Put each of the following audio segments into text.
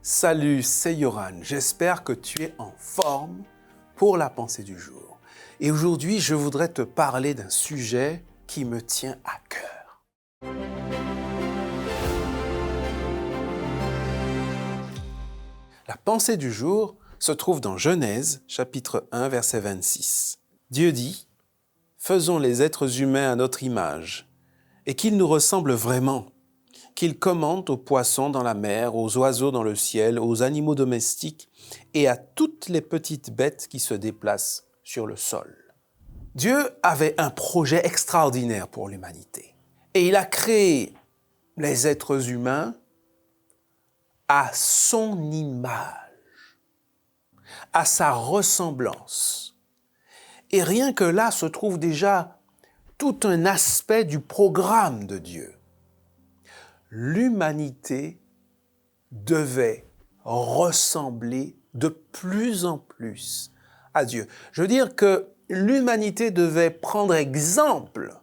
Salut, c'est Yoran. J'espère que tu es en forme pour la pensée du jour. Et aujourd'hui, je voudrais te parler d'un sujet qui me tient à cœur. La pensée du jour se trouve dans Genèse, chapitre 1, verset 26. Dieu dit « Faisons les êtres humains à notre image, et qu'ils nous ressemblent vraiment. » Qu'il commande aux poissons dans la mer, aux oiseaux dans le ciel, aux animaux domestiques et à toutes les petites bêtes qui se déplacent sur le sol. Dieu avait un projet extraordinaire pour l'humanité. Et il a créé les êtres humains à son image, à sa ressemblance. Et rien que là se trouve déjà tout un aspect du programme de Dieu. L'humanité devait ressembler de plus en plus à Dieu. Je veux dire que l'humanité devait prendre exemple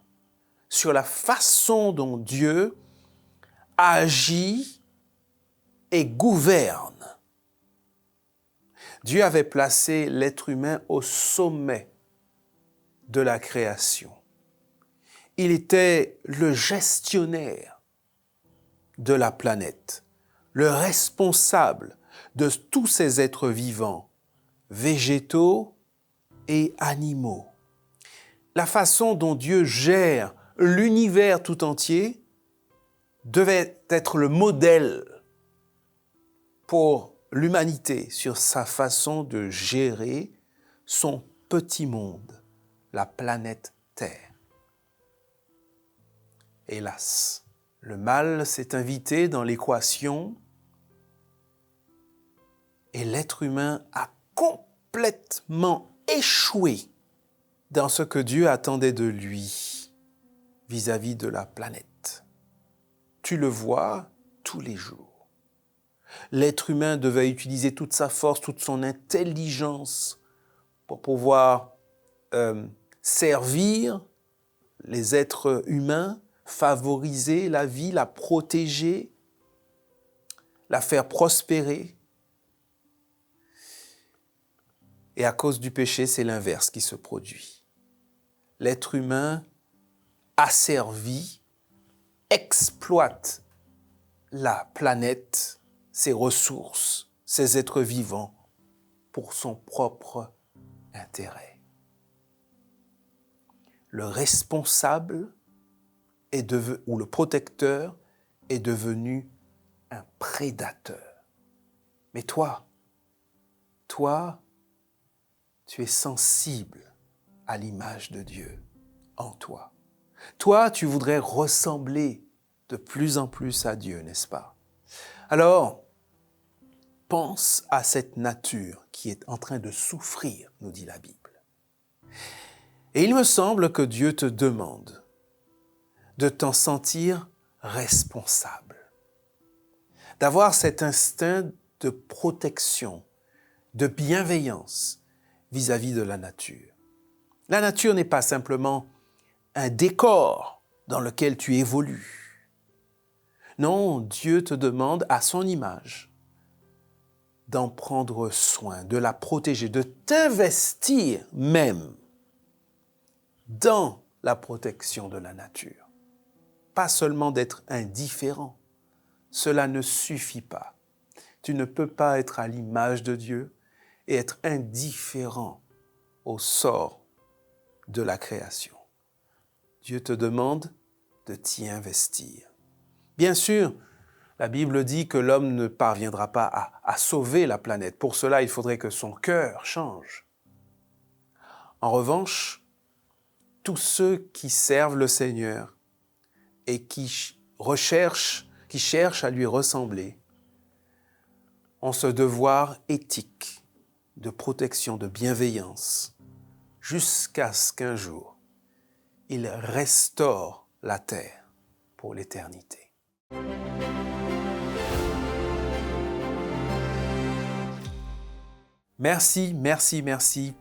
sur la façon dont Dieu agit et gouverne. Dieu avait placé l'être humain au sommet de la création. Il était le gestionnaire de la planète, le responsable de tous ces êtres vivants, végétaux et animaux. La façon dont Dieu gère l'univers tout entier devait être le modèle pour l'humanité sur sa façon de gérer son petit monde, la planète Terre. Hélas, le mal s'est invité dans l'équation et l'être humain a complètement échoué dans ce que Dieu attendait de lui vis-à-vis de la planète. Tu le vois tous les jours. L'être humain devait utiliser toute sa force, toute son intelligence pour pouvoir servir les êtres humains, favoriser la vie, la protéger, la faire prospérer. Et à cause du péché, c'est l'inverse qui se produit. L'être humain asservi exploite la planète, ses ressources, ses êtres vivants pour son propre intérêt. Le responsable ou le protecteur est devenu un prédateur. Mais toi, tu es sensible à l'image de Dieu en toi. Toi, tu voudrais ressembler de plus en plus à Dieu, n'est-ce pas? Alors, pense à cette nature qui est en train de souffrir, nous dit la Bible. Et il me semble que Dieu te demande de t'en sentir responsable, d'avoir cet instinct de protection, de bienveillance vis-à-vis de la nature. La nature n'est pas simplement un décor dans lequel tu évolues. Non, Dieu te demande à son image d'en prendre soin, de la protéger, de t'investir même dans la protection de la nature. Pas seulement d'être indifférent, cela ne suffit pas. Tu ne peux pas être à l'image de Dieu et être indifférent au sort de la création. Dieu te demande de t'y investir. Bien sûr, la Bible dit que l'homme ne parviendra pas à sauver la planète. Pour cela, il faudrait que son cœur change. En revanche, tous ceux qui servent le Seigneur et qui cherchent à lui ressembler, ont ce devoir éthique de protection, de bienveillance, jusqu'à ce qu'un jour, il restaure la terre pour l'éternité. Merci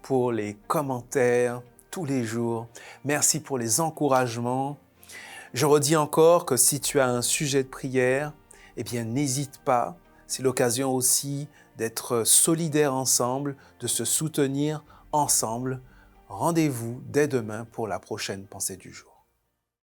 pour les commentaires tous les jours. Merci pour les encouragements. Je redis encore que si tu as un sujet de prière, eh bien n'hésite pas. C'est l'occasion aussi d'être solidaires ensemble, de se soutenir ensemble. Rendez-vous dès demain pour la prochaine pensée du jour.